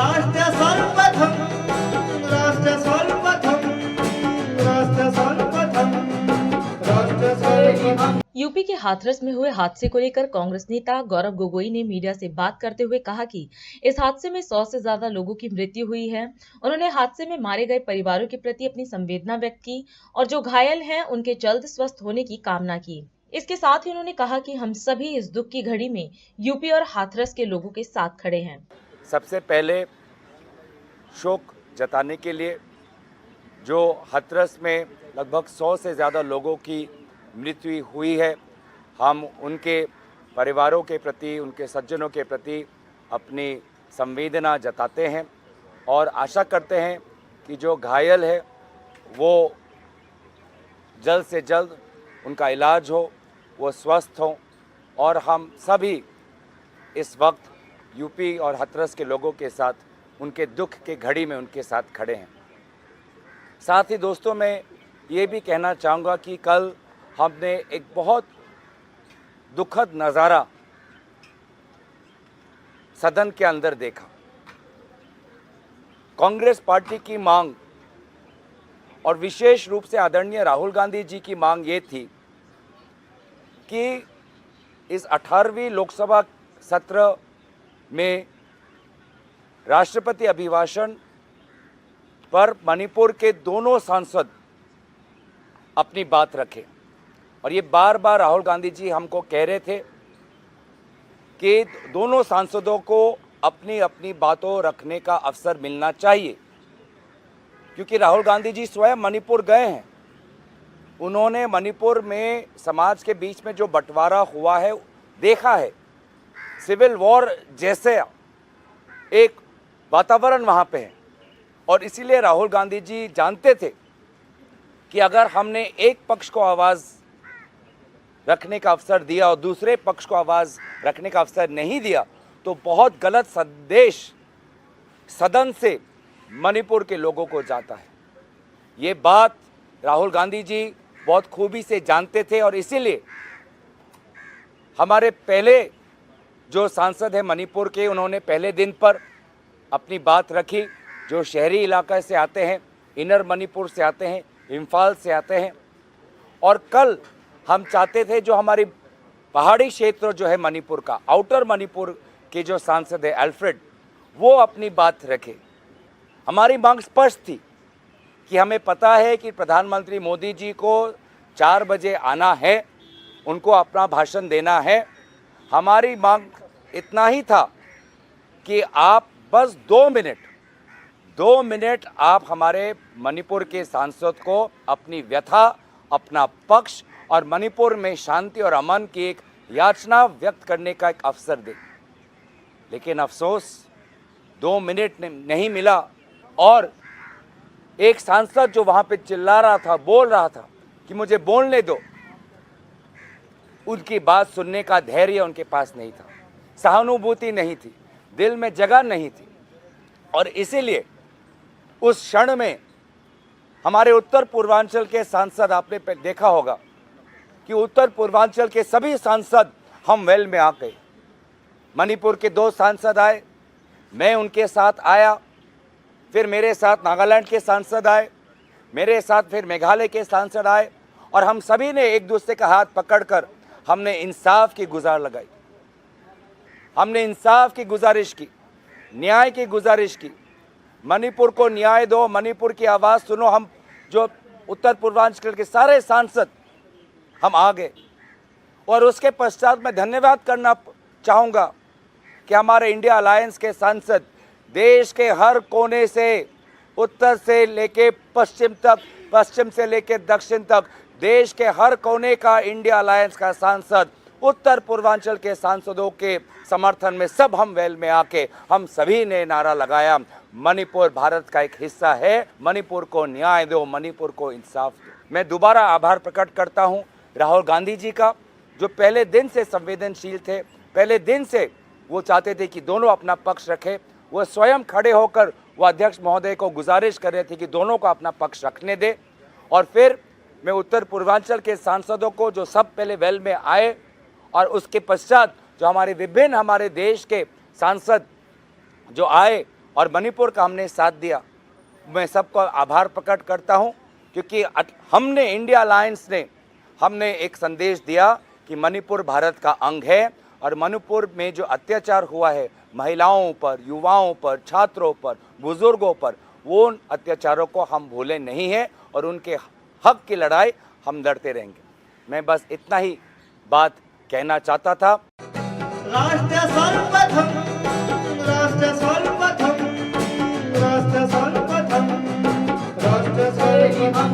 राष्ट्र सर्वप्रथम राष्ट्र सर्वप्रथम राष्ट्र सर्वप्रथम राष्ट्र सर्वप्रथम। यूपी के हाथरस में हुए हादसे को लेकर कांग्रेस नेता गौरव गोगोई ने मीडिया से बात करते हुए कहा कि इस हादसे में 100 से ज्यादा लोगों की मृत्यु हुई है। उन्होंने हादसे में मारे गए परिवारों के प्रति अपनी संवेदना व्यक्त की और जो घायल हैं उनके जल्द स्वस्थ होने की कामना की। इसके साथ ही उन्होंने कहा कि हम सभी इस दुख की घड़ी में यूपी और हाथरस के लोगों के साथ खड़े हैं। सबसे पहले शोक जताने के लिए जो हाथरस में लगभग 100 से ज़्यादा लोगों की मृत्यु हुई है, हम उनके परिवारों के प्रति, उनके सज्जनों के प्रति अपनी संवेदना जताते हैं और आशा करते हैं कि जो घायल है वो जल्द से जल्द उनका इलाज हो, वो स्वस्थ हों और हम सभी इस वक्त यूपी और हाथरस के लोगों के साथ उनके दुख के घड़ी में उनके साथ खड़े हैं। साथ ही दोस्तों, मैं ये भी कहना चाहूँगा कि कल हमने एक बहुत दुखद नज़ारा सदन के अंदर देखा। कांग्रेस पार्टी की मांग और विशेष रूप से आदरणीय राहुल गांधी जी की मांग ये थी कि इस 18वीं लोकसभा सत्र में राष्ट्रपति अभिभाषण पर मणिपुर के दोनों सांसद अपनी बात रखें। और ये बार बार राहुल गांधी जी हमको कह रहे थे कि दोनों सांसदों को अपनी अपनी बातों रखने का अवसर मिलना चाहिए, क्योंकि राहुल गांधी जी स्वयं मणिपुर गए हैं। उन्होंने मणिपुर में समाज के बीच में जो बंटवारा हुआ है देखा है। सिविल वॉर जैसे एक वातावरण वहाँ पे है और इसीलिए राहुल गांधी जी जानते थे कि अगर हमने एक पक्ष को आवाज़ रखने का अवसर दिया और दूसरे पक्ष को आवाज़ रखने का अवसर नहीं दिया तो बहुत गलत संदेश सदन से मणिपुर के लोगों को जाता है। ये बात राहुल गांधी जी बहुत खूबी से जानते थे और इसीलिए हमारे पहले जो सांसद हैं मणिपुर के, उन्होंने पहले दिन पर अपनी बात रखी। जो शहरी इलाके से आते हैं, इनर मणिपुर से आते हैं, इम्फाल से आते हैं। और कल हम चाहते थे जो हमारी पहाड़ी क्षेत्र जो है मणिपुर का, आउटर मणिपुर के जो सांसद है अल्फ्रेड, वो अपनी बात रखे। हमारी मांग स्पष्ट थी कि हमें पता है कि प्रधानमंत्री मोदी जी को 4 बजे आना है, उनको अपना भाषण देना है। हमारी मांग इतना ही था कि आप बस 2 मिनट आप हमारे मणिपुर के सांसद को अपनी व्यथा, अपना पक्ष और मणिपुर में शांति और अमन की एक याचना व्यक्त करने का एक अवसर दें। लेकिन अफसोस 2 मिनट नहीं मिला और एक सांसद जो वहाँ पे चिल्ला रहा था, बोल रहा था कि मुझे बोलने दो, उनकी बात सुनने का धैर्य उनके पास नहीं था, सहानुभूति नहीं थी, दिल में जगह नहीं थी। और इसीलिए उस क्षण में हमारे उत्तर पूर्वांचल के सांसद, आपने देखा होगा कि उत्तर पूर्वांचल के सभी सांसद हम वेल में आ गए। मणिपुर के 2 सांसद आए, मैं उनके साथ आया, फिर मेरे साथ नागालैंड के सांसद आए, मेरे साथ फिर मेघालय के सांसद आए और हम सभी ने एक दूसरे का हाथ पकड़कर हमने इंसाफ की गुहार लगाई। हमने इंसाफ की गुजारिश की, न्याय की गुजारिश की। मणिपुर को न्याय दो, मणिपुर की आवाज़ सुनो। हम जो उत्तर पूर्वांचल के सारे सांसद हम आ गए और उसके पश्चात मैं धन्यवाद करना चाहूँगा कि हमारे इंडिया अलायंस के सांसद देश के हर कोने से, उत्तर से लेके पश्चिम तक, पश्चिम से लेके दक्षिण तक, देश के हर कोने का इंडिया अलायंस का सांसद उत्तर पूर्वांचल के सांसदों के समर्थन में सब हम वेल में आके हम सभी ने नारा लगाया, मणिपुर भारत का एक हिस्सा है, मणिपुर को न्याय दो, मणिपुर को इंसाफ दो। मैं दोबारा आभार प्रकट करता हूं राहुल गांधी जी का, जो पहले दिन से संवेदनशील थे, पहले दिन से वो चाहते थे कि दोनों अपना पक्ष रखें। वो स्वयं खड़े होकर वो अध्यक्ष महोदय को गुजारिश कर रहे थे कि दोनों को अपना पक्ष रखने दे। और फिर मैं उत्तर पूर्वांचल के सांसदों को जो सब पहले वेल में आए और उसके पश्चात जो हमारे विभिन्न हमारे देश के सांसद जो आए और मणिपुर का हमने साथ दिया। मैं सबको आभार प्रकट करता हूं, क्योंकि हमने इंडिया अलायंस ने हमने एक संदेश दिया कि मणिपुर भारत का अंग है और मणिपुर में जो अत्याचार हुआ है महिलाओं पर, युवाओं पर, छात्रों पर, बुजुर्गों पर, वो अत्याचारों को हम भूले नहीं हैं और उनके हक की लड़ाई हम लड़ते रहेंगे। मैं बस इतना ही बात कहना चाहता था। राष्ट्र सर्वप्रथम, राष्ट्र सर्वप्रथम, राष्ट्र सर्वप्रथम, राष्ट्र सर्वप्रथम।